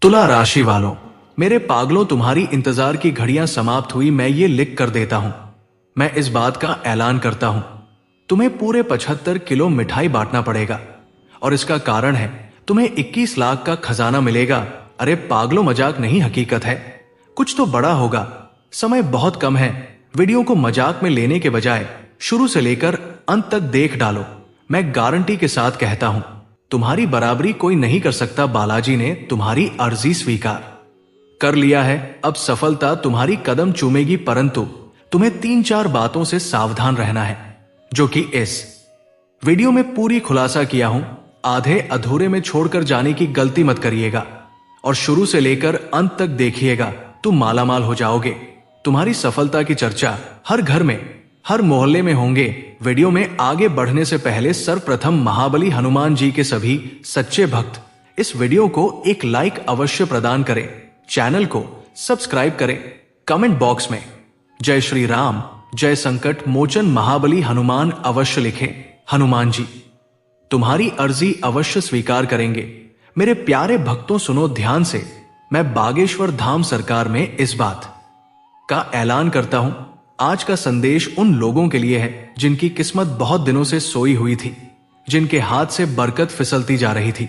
तुला राशि वालों, मेरे पागलों, तुम्हारी इंतजार की घड़ियां समाप्त हुई। मैं ये लिख कर देता हूं, मैं इस बात का ऐलान करता हूं, तुम्हें पूरे 75 किलो मिठाई बांटना पड़ेगा। और इसका कारण है, तुम्हें 21 लाख का खजाना मिलेगा। अरे पागलों, मजाक नहीं, हकीकत है। कुछ तो बड़ा होगा। समय बहुत कम है। वीडियो को मजाक में लेने के बजाय शुरू से लेकर अंत तक देख डालो। मैं गारंटी के साथ कहता हूं, तुम्हारी बराबरी कोई नहीं कर सकता। बालाजी ने तुम्हारी अर्जी स्वीकार कर लिया है। अब सफलता तुम्हारी कदम चूमेगी, परंतु तुम्हें 3-4 बातों से सावधान रहना है, जो कि इस वीडियो में पूरी खुलासा किया हूं। आधे अधूरे में छोड़कर जाने की गलती मत करिएगा और शुरू से लेकर अंत तक देखिएगा। तुम मालामाल हो जाओगे। तुम्हारी सफलता की चर्चा हर घर में, हर मोहल्ले में होंगे। वीडियो में आगे बढ़ने से पहले सर्वप्रथम महाबली हनुमान जी के सभी सच्चे भक्त इस वीडियो को एक लाइक अवश्य प्रदान करें, चैनल को सब्सक्राइब करें, कमेंट बॉक्स में जय श्री राम, जय संकट मोचन महाबली हनुमान अवश्य लिखें। हनुमान जी तुम्हारी अर्जी अवश्य स्वीकार करेंगे। मेरे प्यारे भक्तों, सुनो ध्यान से। मैं बागेश्वर धाम सरकार में इस बात का ऐलान करता हूं, आज का संदेश उन लोगों के लिए है जिनकी किस्मत बहुत दिनों से सोई हुई थी, जिनके हाथ से बरकत फिसलती जा रही थी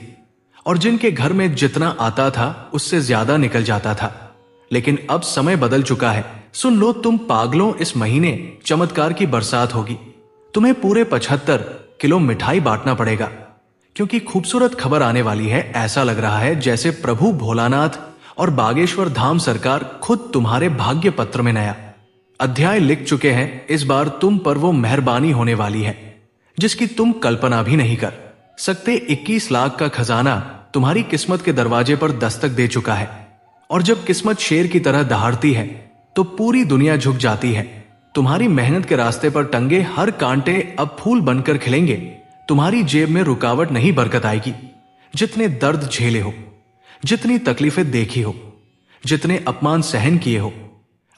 और जिनके घर में जितना आता था उससे ज्यादा निकल जाता था। लेकिन अब समय बदल चुका है। सुन लो तुम पागलों, इस महीने चमत्कार की बरसात होगी। तुम्हें पूरे 75 किलो मिठाई बांटना पड़ेगा, क्योंकि खूबसूरत खबर आने वाली है। ऐसा लग रहा है जैसे प्रभु भोलानाथ और बागेश्वर धाम सरकार खुद तुम्हारे भाग्य पत्र में नया अध्याय लिख चुके हैं। इस बार तुम पर वो मेहरबानी होने वाली है जिसकी तुम कल्पना भी नहीं कर सकते। 21 लाख का खजाना तुम्हारी किस्मत के दरवाजे पर दस्तक दे चुका है। और जब किस्मत शेर की तरह दहाड़ती है तो पूरी दुनिया झुक जाती है। तुम्हारी मेहनत के रास्ते पर टंगे हर कांटे अब फूल बनकर खिलेंगे। तुम्हारी जेब में रुकावट नहीं, बरकत आएगी। जितने दर्द झेले हो, जितनी तकलीफें देखी हो, जितने अपमान सहन किए हो,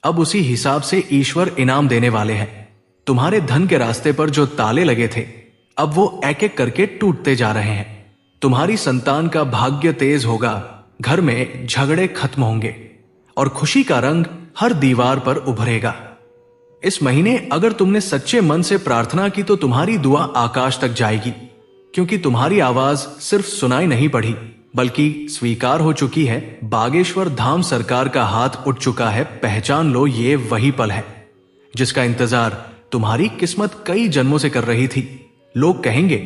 अब उसी हिसाब से ईश्वर इनाम देने वाले हैं। तुम्हारे धन के रास्ते पर जो ताले लगे थे, अब वो एक एक करके टूटते जा रहे हैं। तुम्हारी संतान का भाग्य तेज होगा, घर में झगड़े खत्म होंगे और खुशी का रंग हर दीवार पर उभरेगा। इस महीने अगर तुमने सच्चे मन से प्रार्थना की तो तुम्हारी दुआ आकाश तक जाएगी, क्योंकि तुम्हारी आवाज सिर्फ सुनाई नहीं पड़ी बल्कि स्वीकार हो चुकी है। बागेश्वर धाम सरकार का हाथ उठ चुका है। पहचान लो, ये वही पल है जिसका इंतजार तुम्हारी किस्मत कई जन्मों से कर रही थी। लोग कहेंगे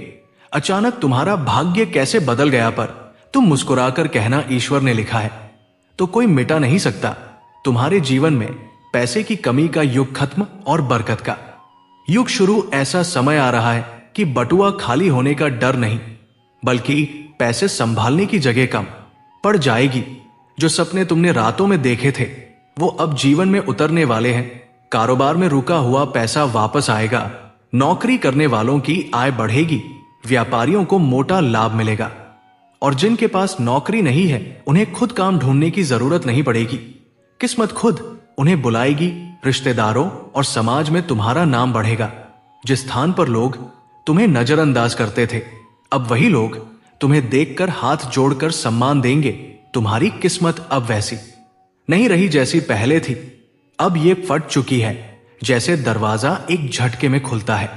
अचानक तुम्हारा भाग्य कैसे बदल गया, पर तुम मुस्कुराकर कहना ईश्वर ने लिखा है तो कोई मिटा नहीं सकता। तुम्हारे जीवन में पैसे की कमी का युग खत्म और बरकत का युग शुरू। ऐसा समय आ रहा है कि बटुआ खाली होने का डर नहीं, बल्कि पैसे संभालने की जगह कम पड़ जाएगी। जो सपने तुमने रातों में देखे थे वो अब जीवन में उतरने वाले हैं। कारोबार में रुका हुआ पैसा वापस आएगा। नौकरी करने वालों की आय बढ़ेगी। व्यापारियों को मोटा लाभ मिलेगा। और जिनके पास नौकरी नहीं है उन्हें खुद काम ढूंढने की जरूरत नहीं पड़ेगी। किस्मत खुद उन्हें बुलाएगी। रिश्तेदारों और समाज में तुम्हारा नाम बढ़ेगा। जिस स्थान पर लोग तुम्हें नजरअंदाज करते थे, अब वही लोग तुम्हें देखकर हाथ जोड़कर सम्मान देंगे। तुम्हारी किस्मत अब वैसी नहीं रही जैसी पहले थी। अब ये फट चुकी है। जैसे दरवाजा एक झटके में खुलता है,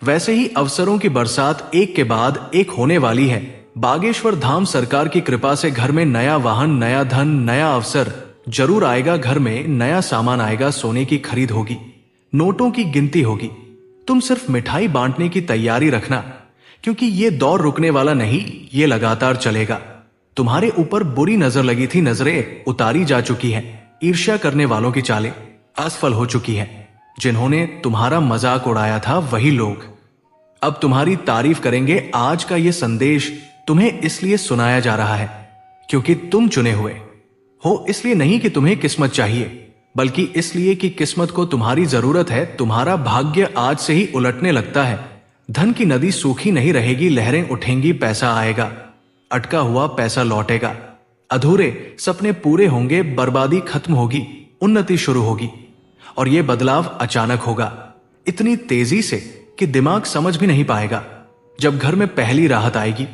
वैसे ही अवसरों की बरसात एक के बाद एक होने वाली है। बागेश्वर धाम सरकार की कृपा से घर में नया वाहन, नया धन, नया अवसर जरूर आएगा। घर में नया सामान आएगा। सोने की खरीद होगी, नोटों की गिनती होगी। तुम सिर्फ मिठाई बांटने की तैयारी रखना, क्योंकि ये दौर रुकने वाला नहीं, ये लगातार चलेगा। तुम्हारे ऊपर बुरी नजर लगी थी, नजरें उतारी जा चुकी हैं। ईर्ष्या करने वालों की चालें असफल हो चुकी हैं। जिन्होंने तुम्हारा मजाक उड़ाया था वही लोग अब तुम्हारी तारीफ करेंगे। आज का ये संदेश तुम्हें इसलिए सुनाया जा रहा है क्योंकि तुम चुने हुए हो। इसलिए नहीं कि तुम्हें किस्मत चाहिए, बल्कि इसलिए कि किस्मत को तुम्हारी जरूरत है। तुम्हारा भाग्य आज से ही उलटने लगता है। धन की नदी सूखी नहीं रहेगी, लहरें उठेंगी, पैसा आएगा, अटका हुआ पैसा लौटेगा, अधूरे सपने पूरे होंगे, बर्बादी खत्म होगी, उन्नति शुरू होगी। और यह बदलाव अचानक होगा, इतनी तेजी से कि दिमाग समझ भी नहीं पाएगा। जब घर में पहली राहत आएगी,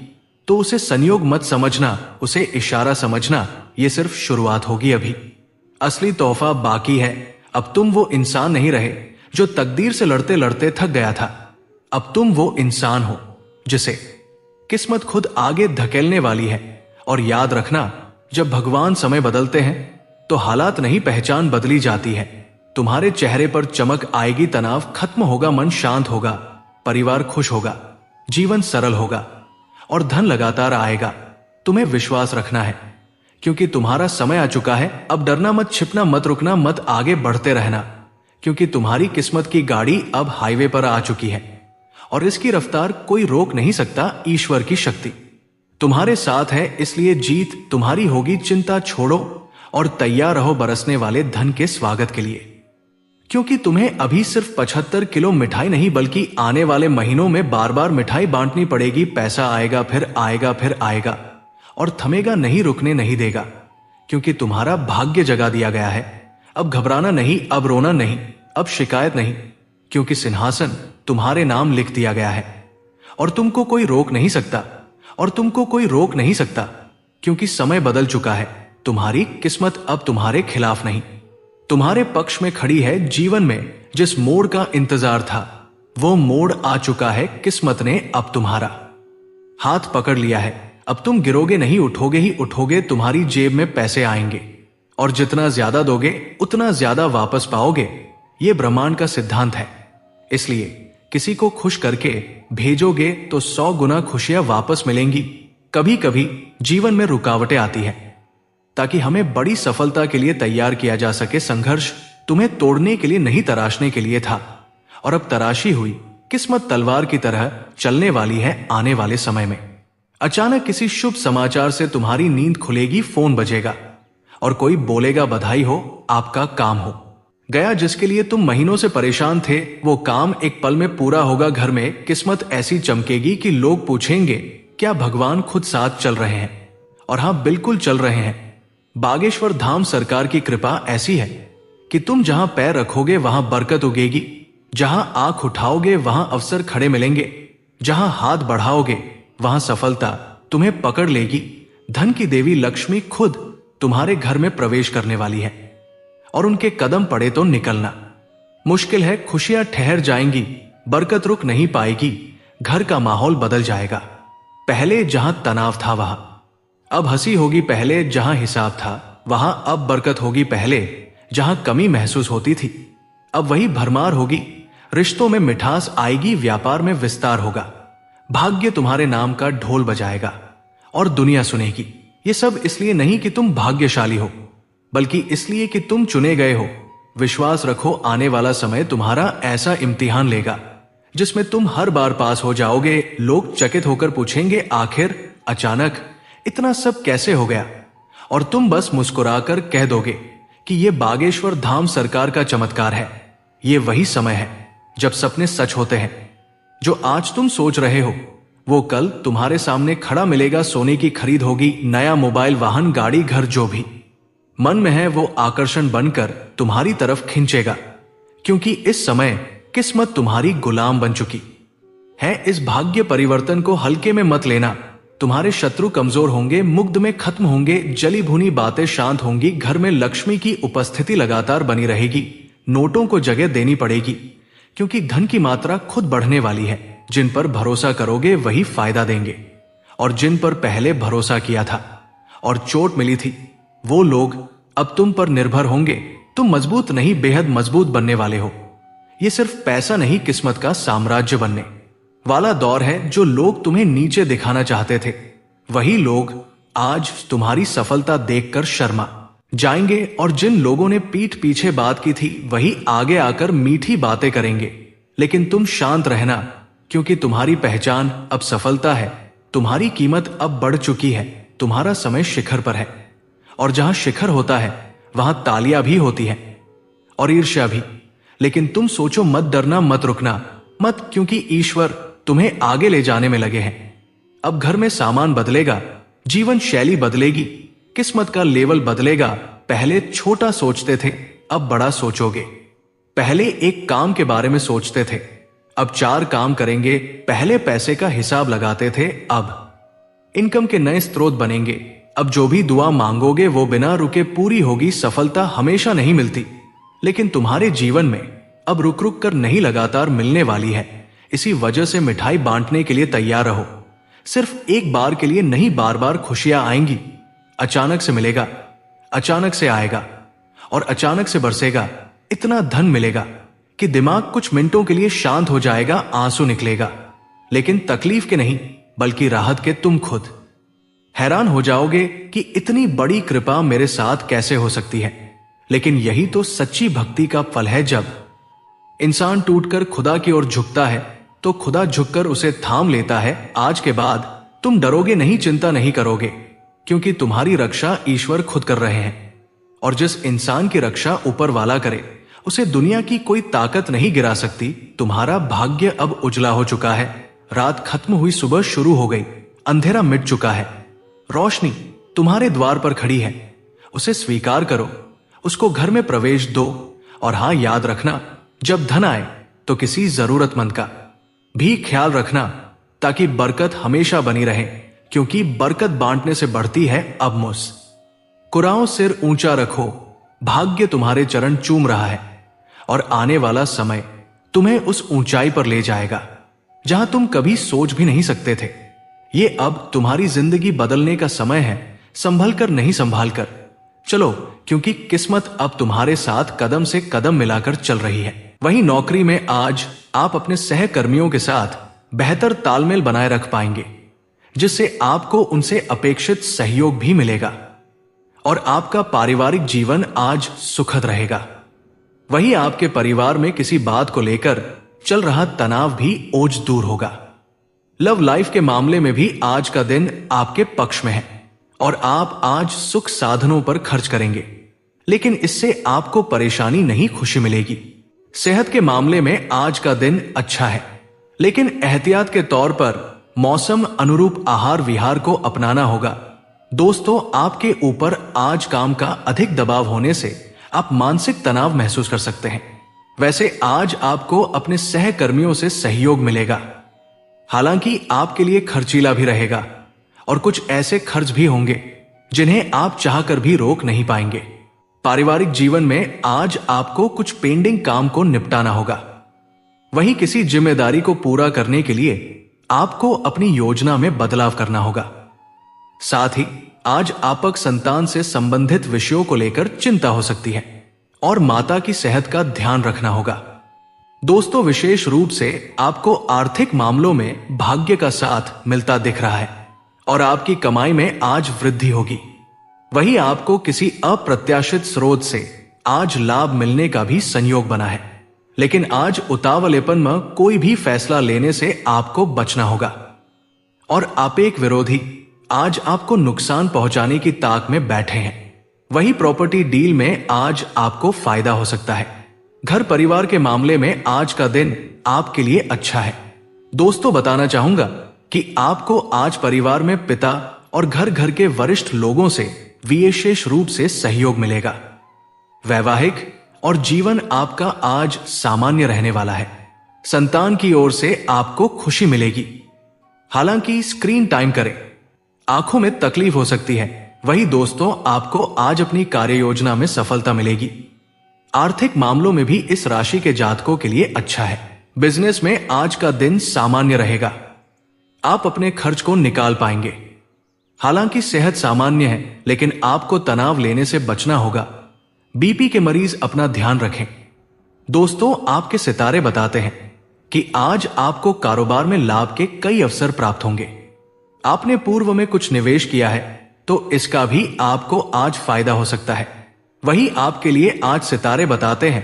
तो उसे संयोग मत समझना, उसे इशारा समझना। ये सिर्फ शुरुआत होगी, अभी असली तोहफा बाकी है। अब तुम वो इंसान नहीं रहे जो तकदीर से लड़ते लड़ते थक गया था। अब तुम वो इंसान हो जिसे किस्मत खुद आगे धकेलने वाली है। और याद रखना, जब भगवान समय बदलते हैं तो हालात नहीं, पहचान बदली जाती है। तुम्हारे चेहरे पर चमक आएगी, तनाव खत्म होगा, मन शांत होगा, परिवार खुश होगा, जीवन सरल होगा और धन लगातार आएगा। तुम्हें विश्वास रखना है क्योंकि तुम्हारा समय आ चुका है। अब डरना मत, छिपना मत, रुकना मत, आगे बढ़ते रहना क्योंकि तुम्हारी किस्मत की गाड़ी अब हाईवे पर आ चुकी है और इसकी रफ्तार कोई रोक नहीं सकता। ईश्वर की शक्ति तुम्हारे साथ है, इसलिए जीत तुम्हारी होगी। चिंता छोड़ो और तैयार रहो बरसने वाले धन के स्वागत के लिए, क्योंकि तुम्हें अभी सिर्फ 75 किलो मिठाई नहीं बल्कि आने वाले महीनों में बार बार मिठाई बांटनी पड़ेगी। पैसा आएगा, फिर आएगा, फिर आएगा और थमेगा नहीं, रुकने नहीं देगा, क्योंकि तुम्हारा भाग्य जगा दिया गया है। अब घबराना नहीं, अब रोना नहीं, अब शिकायत नहीं, क्योंकि सिंहासन तुम्हारे नाम लिख दिया गया है और तुमको कोई रोक नहीं सकता, और तुमको कोई रोक नहीं सकता क्योंकि समय बदल चुका है। तुम्हारी किस्मत अब तुम्हारे खिलाफ नहीं, तुम्हारे पक्ष में खड़ी है। जीवन में जिस मोड़ का इंतजार था वो मोड़ आ चुका है। किस्मत ने अब तुम्हारा हाथ पकड़ लिया है। अब तुम गिरोगे नहीं, उठोगे ही उठोगे। तुम्हारी जेब में पैसे आएंगे और जितना ज्यादा दोगे उतना ज्यादा वापस पाओगे। ये ब्रह्मांड का सिद्धांत है। इसलिए किसी को खुश करके भेजोगे तो 100 गुना खुशियां वापस मिलेंगी। कभी कभी जीवन में रुकावटें आती हैं ताकि हमें बड़ी सफलता के लिए तैयार किया जा सके। संघर्ष तुम्हें तोड़ने के लिए नहीं, तराशने के लिए था, और अब तराशी हुई किस्मत तलवार की तरह चलने वाली है आने वाले समय में। अचानक किसी शुभ समाचार से तुम्हारी नींद खुलेगी, फोन बजेगा और कोई बोलेगा बधाई हो, आपका काम हो गया। जिसके लिए तुम महीनों से परेशान थे वो काम एक पल में पूरा होगा। घर में किस्मत ऐसी चमकेगी कि लोग पूछेंगे क्या भगवान खुद साथ चल रहे हैं? और हां, बिल्कुल चल रहे हैं। बागेश्वर धाम सरकार की कृपा ऐसी है कि तुम जहां पैर रखोगे वहां बरकत उगेगी, जहां आंख उठाओगे वहां अवसर खड़े मिलेंगे, जहां हाथ बढ़ाओगे वहां सफलता तुम्हें पकड़ लेगी। धन की देवी लक्ष्मी खुद तुम्हारे घर में प्रवेश करने वाली है और उनके कदम पड़े तो निकलना मुश्किल है। खुशियां ठहर जाएंगी, बरकत रुक नहीं पाएगी, घर का माहौल बदल जाएगा। पहले जहां तनाव था वहां अब हंसी होगी, पहले जहां हिसाब था वहां अब बरकत होगी, पहले जहां कमी महसूस होती थी अब वही भरमार होगी। रिश्तों में मिठास आएगी, व्यापार में विस्तार होगा, भाग्य तुम्हारे नाम का ढोल बजाएगा और दुनिया सुनेगी। ये सब इसलिए नहीं कि तुम भाग्यशाली हो, बल्कि इसलिए कि तुम चुने गए हो। विश्वास रखो, आने वाला समय तुम्हारा ऐसा इम्तिहान लेगा जिसमें तुम हर बार पास हो जाओगे। लोग चकित होकर पूछेंगे आखिर अचानक इतना सब कैसे हो गया? और तुम बस मुस्कुराकर कह दोगे कि यह बागेश्वर धाम सरकार का चमत्कार है। ये वही समय है जब सपने सच होते हैं। जो आज तुम सोच रहे हो वो कल तुम्हारे सामने खड़ा मिलेगा। सोने की खरीद होगी, नया मोबाइल, वाहन, गाड़ी, घर, जो भी मन में है वो आकर्षण बनकर तुम्हारी तरफ खींचेगा, क्योंकि इस समय किस्मत तुम्हारी गुलाम बन चुकी है। इस भाग्य परिवर्तन को हल्के में मत लेना। तुम्हारे शत्रु कमजोर होंगे, मुग्ध में खत्म होंगे, जली भुनी बातें शांत होंगी, घर में लक्ष्मी की उपस्थिति लगातार बनी रहेगी। नोटों को जगह देनी पड़ेगी क्योंकि धन की मात्रा खुद बढ़ने वाली है। जिन पर भरोसा करोगे वही फायदा देंगे, और जिन पर पहले भरोसा किया था और चोट मिली थी वो लोग अब तुम पर निर्भर होंगे। तुम मजबूत नहीं, बेहद मजबूत बनने वाले हो। ये सिर्फ पैसा नहीं, किस्मत का साम्राज्य बनने वाला दौर है। जो लोग तुम्हें नीचे दिखाना चाहते थे वही लोग आज तुम्हारी सफलता देखकर शर्मा जाएंगे, और जिन लोगों ने पीठ पीछे बात की थी वही आगे आकर मीठी बातें करेंगे। लेकिन तुम शांत रहना, क्योंकि तुम्हारी पहचान अब सफलता है। तुम्हारी कीमत अब बढ़ चुकी है। तुम्हारा समय शिखर पर है, और जहां शिखर होता है वहां तालियां भी होती हैं और ईर्ष्या भी। लेकिन तुम सोचो मत, डरना मत, रुकना मत, क्योंकि ईश्वर तुम्हें आगे ले जाने में लगे हैं। अब घर में सामान बदलेगा, जीवन शैली बदलेगी, किस्मत का लेवल बदलेगा। पहले छोटा सोचते थे, अब बड़ा सोचोगे। पहले एक काम के बारे में सोचते थे, अब 4 काम करेंगे। पहले पैसे का हिसाब लगाते थे, अब इनकम के नए स्रोत बनेंगे। अब जो भी दुआ मांगोगे वो बिना रुके पूरी होगी। सफलता हमेशा नहीं मिलती, लेकिन तुम्हारे जीवन में अब रुक रुक कर नहीं, लगातार मिलने वाली है। इसी वजह से मिठाई बांटने के लिए तैयार रहो। सिर्फ एक बार के लिए नहीं, बार बार खुशियां आएंगी। अचानक से मिलेगा, अचानक से आएगा और अचानक से बरसेगा। इतना धन मिलेगा कि दिमाग कुछ मिनटों के लिए शांत हो जाएगा, आंसू निकलेगा, लेकिन तकलीफ के नहीं बल्कि राहत के। तुम खुद हैरान हो जाओगे कि इतनी बड़ी कृपा मेरे साथ कैसे हो सकती है। लेकिन यही तो सच्ची भक्ति का फल है। जब इंसान टूटकर खुदा की ओर झुकता है तो खुदा झुककर उसे थाम लेता है। आज के बाद तुम डरोगे नहीं, चिंता नहीं करोगे, क्योंकि तुम्हारी रक्षा ईश्वर खुद कर रहे हैं। और जिस इंसान की रक्षा ऊपर वाला करे उसे दुनिया की कोई ताकत नहीं गिरा सकती। तुम्हारा भाग्य अब उजला हो चुका है। रात खत्म हुई, सुबह शुरू हो गई। अंधेरा मिट चुका है। रोशनी तुम्हारे द्वार पर खड़ी है। उसे स्वीकार करो, उसको घर में प्रवेश दो। और हां, याद रखना, जब धन आए तो किसी जरूरतमंद का भी ख्याल रखना, ताकि बरकत हमेशा बनी रहे, क्योंकि बरकत बांटने से बढ़ती है। अब मुस्कुराओ, सिर ऊंचा रखो, भाग्य तुम्हारे चरण चूम रहा है और आने वाला समय तुम्हें उस ऊंचाई पर ले जाएगा जहां तुम कभी सोच भी नहीं सकते थे। ये अब तुम्हारी जिंदगी बदलने का समय है। संभल कर नहीं, संभाल कर चलो, क्योंकि किस्मत अब तुम्हारे साथ कदम से कदम मिलाकर चल रही है। वहीं नौकरी में आज आप अपने सहकर्मियों के साथ बेहतर तालमेल बनाए रख पाएंगे, जिससे आपको उनसे अपेक्षित सहयोग भी मिलेगा और आपका पारिवारिक जीवन आज सुखद रहेगा। वहीं आपके परिवार में किसी बात को लेकर चल रहा तनाव भी ओज दूर होगा। लव लाइफ के मामले में भी आज का दिन आपके पक्ष में है और आप आज सुख साधनों पर खर्च करेंगे, लेकिन इससे आपको परेशानी नहीं, खुशी मिलेगी। सेहत के मामले में आज का दिन अच्छा है, लेकिन एहतियात के तौर पर मौसम अनुरूप आहार विहार को अपनाना होगा। दोस्तों, आपके ऊपर आज काम का अधिक दबाव होने से आप मानसिक तनाव महसूस कर सकते हैं। वैसे आज आपको अपने सहकर्मियों से सहयोग मिलेगा, हालांकि आपके लिए खर्चीला भी रहेगा और कुछ ऐसे खर्च भी होंगे जिन्हें आप चाहकर भी रोक नहीं पाएंगे। पारिवारिक जीवन में आज आपको कुछ पेंडिंग काम को निपटाना होगा। वहीं किसी जिम्मेदारी को पूरा करने के लिए आपको अपनी योजना में बदलाव करना होगा। साथ ही आज आपक संतान से संबंधित विषयों को लेकर चिंता हो सकती है और माता की सेहत का ध्यान रखना होगा। दोस्तों, विशेष रूप से आपको आर्थिक मामलों में भाग्य का साथ मिलता दिख रहा है और आपकी कमाई में आज वृद्धि होगी। वहीं आपको किसी अप्रत्याशित स्रोत से आज लाभ मिलने का भी संयोग बना है, लेकिन आज उतावलेपन में कोई भी फैसला लेने से आपको बचना होगा। और आपेक विरोधी आज आपको नुकसान पहुंचाने की ताक में बैठे हैं। वही प्रॉपर्टी डील में आज आपको फायदा हो सकता है। घर परिवार के मामले में आज का दिन आपके लिए अच्छा है। दोस्तों, बताना चाहूंगा कि आपको आज परिवार में पिता और घर घर के वरिष्ठ लोगों से विशेष रूप से सहयोग मिलेगा। वैवाहिक और जीवन आपका आज सामान्य रहने वाला है। संतान की ओर से आपको खुशी मिलेगी, हालांकि स्क्रीन टाइम करें, आंखों में तकलीफ हो सकती है। वही दोस्तों, आपको आज अपनी कार्य योजना में सफलता मिलेगी। आर्थिक मामलों में भी इस राशि के जातकों के लिए अच्छा है। बिजनेस में आज का दिन सामान्य रहेगा। आप अपने खर्च को निकाल पाएंगे। हालांकि सेहत सामान्य है, लेकिन आपको तनाव लेने से बचना होगा। बीपी के मरीज अपना ध्यान रखें। दोस्तों, आपके सितारे बताते हैं कि आज आपको कारोबार में लाभ के कई अवसर प्राप्त होंगे। आपने पूर्व में कुछ निवेश किया है तो इसका भी आपको आज फायदा हो सकता है। वही आपके लिए आज सितारे बताते हैं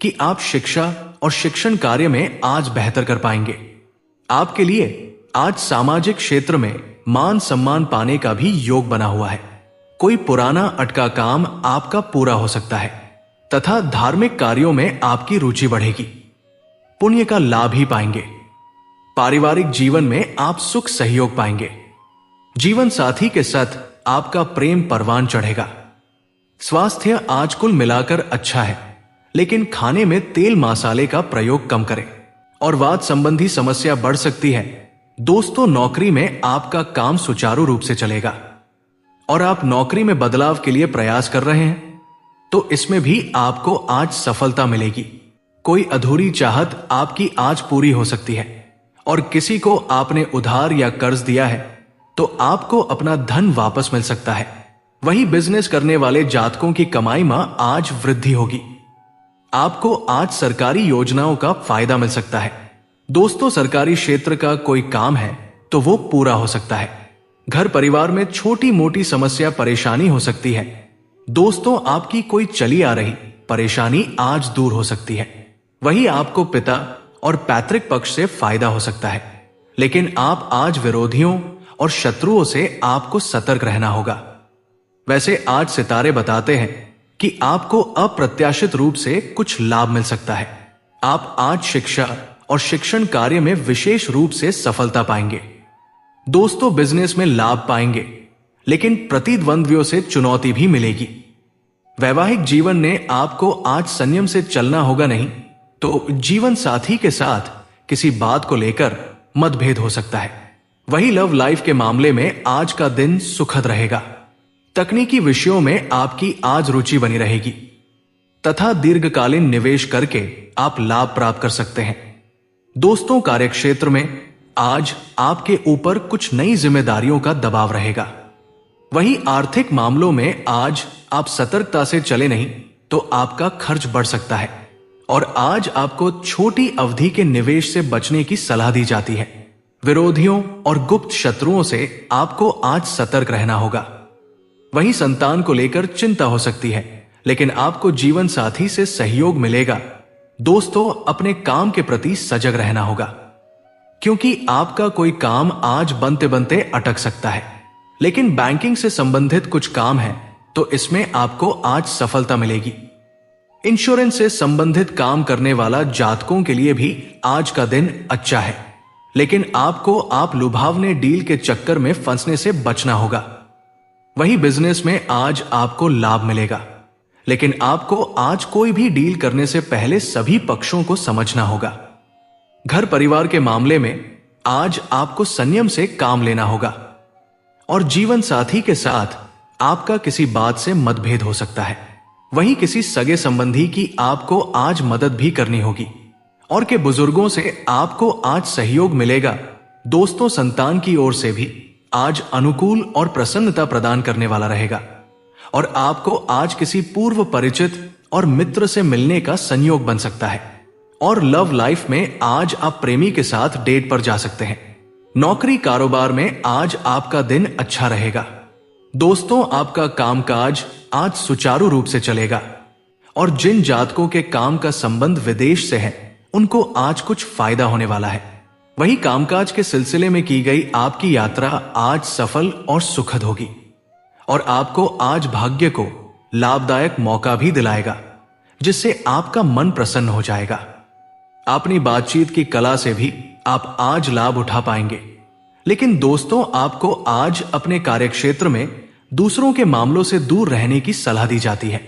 कि आप शिक्षा और शिक्षण कार्य में आज बेहतर कर पाएंगे। आपके लिए आज सामाजिक क्षेत्र में मान सम्मान पाने का भी योग बना हुआ है। कोई पुराना अटका काम आपका पूरा हो सकता है तथा धार्मिक कार्यों में आपकी रुचि बढ़ेगी। पुण्य का लाभ ही पाएंगे। पारिवारिक जीवन में आप सुख सहयोग पाएंगे। जीवन साथी के साथ आपका प्रेम परवान चढ़ेगा। स्वास्थ्य आज कुल मिलाकर अच्छा है, लेकिन खाने में तेल मसाले का प्रयोग कम करें और वात संबंधी समस्या बढ़ सकती है। दोस्तों, नौकरी में आपका काम सुचारू रूप से चलेगा और आप नौकरी में बदलाव के लिए प्रयास कर रहे हैं, तो इसमें भी आपको आज सफलता मिलेगी। कोई अधूरी चाहत आपकी आज पूरी हो सकती है और किसी को आपने उधार या कर्ज दिया है तो आपको अपना धन वापस मिल सकता है। वही बिजनेस करने वाले जातकों की कमाई में आज वृद्धि होगी। आपको आज सरकारी योजनाओं का फायदा मिल सकता है। दोस्तों, सरकारी क्षेत्र का कोई काम है तो वो पूरा हो सकता है। घर परिवार में छोटी मोटी समस्या परेशानी हो सकती है। दोस्तों, आपकी कोई चली आ रही परेशानी आज दूर हो सकती है। वही आपको पिता और पैतृक पक्ष से फायदा हो सकता है, लेकिन आप आज विरोधियों और शत्रुओं से आपको सतर्क रहना होगा। वैसे आज सितारे बताते हैं कि आपको अप्रत्याशित रूप से कुछ लाभ मिल सकता है। आप आज शिक्षा और शिक्षण कार्य में विशेष रूप से सफलता पाएंगे। दोस्तों, बिजनेस में लाभ पाएंगे, लेकिन प्रतिद्वंद्वियों से चुनौती भी मिलेगी। वैवाहिक जीवन ने आपको आज संयम से चलना होगा, नहीं तो जीवन साथी के साथ किसी बात को लेकर मतभेद हो सकता है। वही लव लाइफ के मामले में आज का दिन सुखद रहेगा। तकनीकी विषयों में आपकी आज रुचि बनी रहेगी तथा दीर्घकालीन निवेश करके आप लाभ प्राप्त कर सकते हैं। दोस्तों, कार्यक्षेत्र में आज आपके ऊपर कुछ नई जिम्मेदारियों का दबाव रहेगा। वही आर्थिक मामलों में आज आप सतर्कता से चले नहीं तो आपका खर्च बढ़ सकता है और आज आपको छोटी अवधि के निवेश से बचने की सलाह दी जाती है। विरोधियों और गुप्त शत्रुओं से आपको आज सतर्क रहना होगा। वही संतान को लेकर चिंता हो सकती है, लेकिन आपको जीवन साथी से सहयोग मिलेगा। दोस्तों, अपने काम के प्रति सजग रहना होगा, क्योंकि आपका कोई काम आज बनते बनते अटक सकता है। लेकिन बैंकिंग से संबंधित कुछ काम है तो इसमें आपको आज सफलता मिलेगी। इंश्योरेंस से संबंधित काम करने वाला जातकों के लिए भी आज का दिन अच्छा है, लेकिन आपको आप लुभावने डील के चक्कर में फंसने से बचना होगा। वही बिजनेस में आज आपको लाभ मिलेगा, लेकिन आपको आज कोई भी डील करने से पहले सभी पक्षों को समझना होगा। घर परिवार के मामले में आज आपको संयम से काम लेना होगा और जीवन साथी के साथ आपका किसी बात से मतभेद हो सकता है। वहीं किसी सगे संबंधी की आपको आज मदद भी करनी होगी और के बुजुर्गों से आपको आज सहयोग मिलेगा। दोस्तों, संतान की ओर से भी आज अनुकूल और प्रसन्नता प्रदान करने वाला रहेगा और आपको आज किसी पूर्व परिचित और मित्र से मिलने का संयोग बन सकता है और लव लाइफ में आज आप प्रेमी के साथ डेट पर जा सकते हैं। नौकरी कारोबार में आज आपका दिन अच्छा रहेगा। दोस्तों, आपका कामकाज आज सुचारू रूप से चलेगा और जिन जातकों के काम का संबंध विदेश से है उनको आज कुछ फायदा होने वाला है। वही कामकाज के सिलसिले में की गई आपकी यात्रा आज सफल और सुखद होगी और आपको आज भाग्य को लाभदायक मौका भी दिलाएगा, जिससे आपका मन प्रसन्न हो जाएगा। अपनी बातचीत की कला से भी आप आज लाभ उठा पाएंगे। लेकिन दोस्तों, आपको आज अपने कार्यक्षेत्र में दूसरों के मामलों से दूर रहने की सलाह दी जाती है।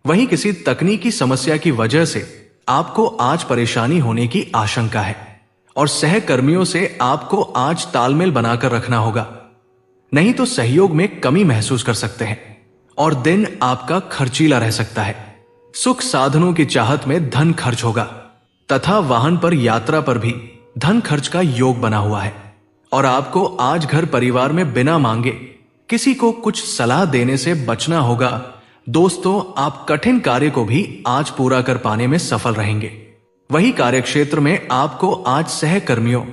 वहीं किसी तकनीकी समस्या की वजह से आपको आज परेशानी होने की आशंका है और सहकर्मियों से आपको आज तालमेल बनाकर रखना होगा, नहीं तो सहयोग में कमी महसूस कर सकते हैं और दिन आपका खर्चीला रह सकता है। सुख साधनों की चाहत में धन खर्च होगा तथा वाहन पर यात्रा पर भी धन खर्च का योग बना हुआ है और आपको आज घर परिवार में बिना मांगे किसी को कुछ सलाह देने से बचना होगा। दोस्तों, आप कठिन कार्य को भी आज पूरा कर पाने में सफल रहेंगे। वही कार्यक्षेत्र में आपको आज सहकर्मियों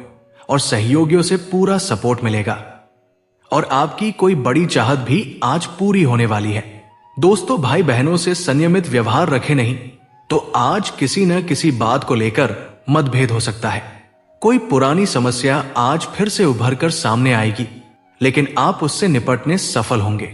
और सहयोगियों से पूरा सपोर्ट मिलेगा और आपकी कोई बड़ी चाहत भी आज पूरी होने वाली है। दोस्तों, भाई बहनों से संयमित व्यवहार रखें, नहीं तो आज किसी न किसी बात को लेकर मतभेद हो सकता है। कोई पुरानी समस्या आज फिर से उभर कर सामने आएगी, लेकिन आप उससे निपटने सफल होंगे।